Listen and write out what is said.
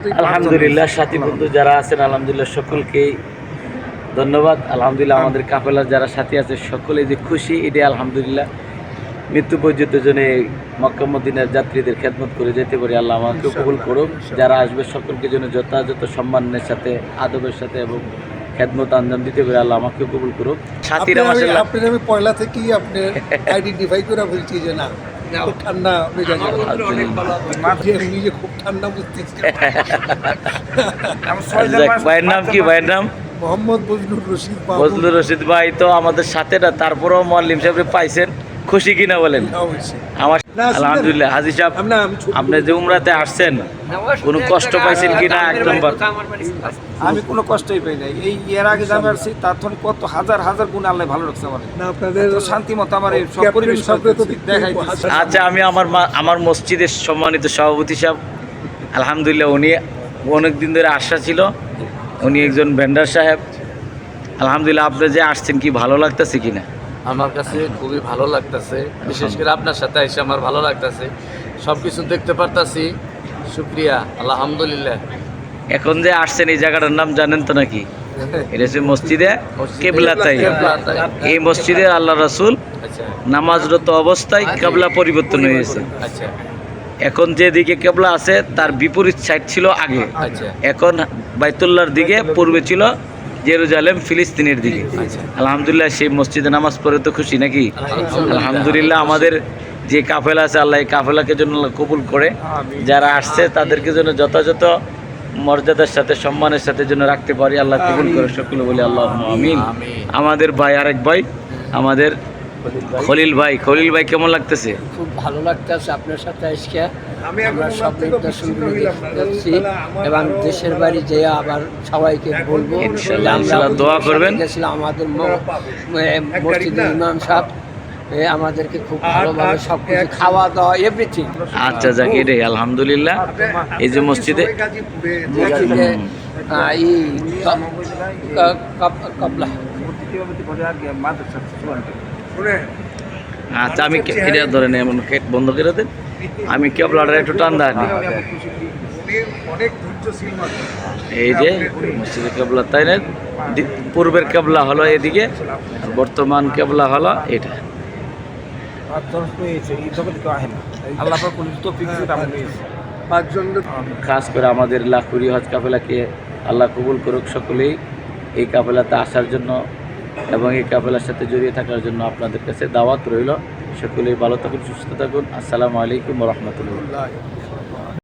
আলহামদুলিল্লাহ, সাথী বন্ধু যারা আছেন আলহামদুলিল্লাহ সকলকেই ধন্যবাদ। আলহামদুলিল্লাহ আমাদের কাফেলার যারা সাথী আছে সকলে যে খুশি, এটাই আলহামদুলিল্লাহ। মৃত্যু পর্যন্ত জন্য মক্কা মদিনার যাত্রীদের খেদমত করে যেতে পারি, আল্লাহ আমাকে কবুল করুক। যারা আসবে সকলকে জন্য যথাযথ সম্মানের সাথে, আদবের সাথে এবং খেদমত আঞ্জাম দিতে পারি, আল্লাহ আমাকে কবুল করুক। সাথীরা মাশাআল্লাহ আপনার আমি পয়লা থেকেই আপনি আইডেন্টিফাই করে বলছি যে না খুব ঠান্ডা মেজাজে, নিজে খুব ঠান্ডা বুঝতেছি। ভাইয়ের নাম কি? ভাইয়ের নাম মোহাম্মদ বজলুর রশিদ। বজলুর রশিদ ভাই তো আমাদের সাথে না, তারপরেও মোয়াল্লিম সাহেব পাইছেন, খুশি কিনা বলেন? আমার আলহামদুলিল্লাহ। হাজী সাহেব, আপনি যে উমরাতে আসছেন কোনো কষ্ট পাইছেন কিনা? এক নম্বর, আমি কোনো কষ্টই পাই নাই। এই এর আগে যাবে আসছি, তার থেকে কত হাজার হাজার গুণ আল্লাহ ভালো রাখছে আমার। আপনাদের শান্তি মতো আমার এই সব পরিবেশ দেখাই। আচ্ছা, আমি আমার মসজিদের সম্মানিত সভাপতি সাহেব, আলহামদুলিল্লাহ উনি অনেক দিন ধরে আশা ছিল, উনি একজন ভেন্ডার সাহেব। আলহামদুলিল্লাহ, আপনি যে আসছেন কি ভালো লাগতেছে কিনা? আমার কাছে খুবই ভালো লাগতেছে, বিশেষ করে আপনার সাথে এসে আমার ভালো লাগতেছে, সব কিছু দেখতে পারতাছি। শুক্রিয়া, আলহামদুলিল্লাহ। এখন যে আসছেন এই জায়গাটার নাম জানেন তো নাকি? এটা হচ্ছে মসজিদে কেবলাতাই। এই মসজিদে আল্লাহ রাসূল আচ্ছা নামাজরত অবস্থায় কেবলা পরিবর্তন হয়েছে। আচ্ছা এখন যেদিকে কেবলা আছে তার বিপরীত সাইড ছিল আগে, আচ্ছা এখন বাইতুল্লাহর দিকে, পূর্বে ছিল জেরুজালেম ফিলিস্তিনের দিকে। আলহামদুলিল্লাহ, সেই মসজিদে নামাজ পড়ে তো খুশি নাকি? আলহামদুলিল্লাহ, আমাদের যে কাফেলা আছে আল্লাহ এই কাফেলাকে জন্য কবুল করে, যারা আসছে তাদেরকে জন্য যথাযথ মর্যাদার সাথে, সম্মানের সাথে যেন রাখতে পারি, আল্লাহ কবুল করে সকলে বলি আল্লাহুম্মা আমিন। আমাদের ভাই, আরেক ভাই আমাদের খলিল ভাই, খলিল ভাই কেমন লাগতেছে? খুব ভালো লাগতেছে আপনার সাথে আজকে আমরা সব নির্দেশনগুলো দেখছি এবং দেশের বাড়ি যেয়ে আবার সবাইকে বলবো ইনশাআল্লাহ, ইনশাআল্লাহ দোয়া করবেন। আমাদের মসজিদের ইমাম সাহেব আমাদেরকে খুব ভালোভাবে সব কিছু খাওয়া দাওয়া এভরিথিং। আচ্ছা যাক, এটাই আলহামদুলিল্লাহ। এই যে মসজিদে কাবলা। আচ্ছা, আমি এটা ধরেন এমন বন্ধ করে দেন, আমি কেবলাটা একটু টান দাঁড়ানি। এই যে মসজিদে কেবলা, তাই না? পূর্বের কেবলা হলো এদিকে, আর বর্তমান কেবলা হলো এটা। খাস করে আমাদের লাখুরি হজ কাফেলাকে আল্লাহ কবুল করুক সকলেই, এই কাফেলাতে আসার জন্য এবং এই কাফেলার সাথে জড়িয়ে থাকার জন্য আপনাদের কাছে দাওয়াত রইল। সকলেই ভালো থাকুন, সুস্থ থাকুন। আসসালামু আলাইকুম ওয়া রাহমাতুল্লাহ।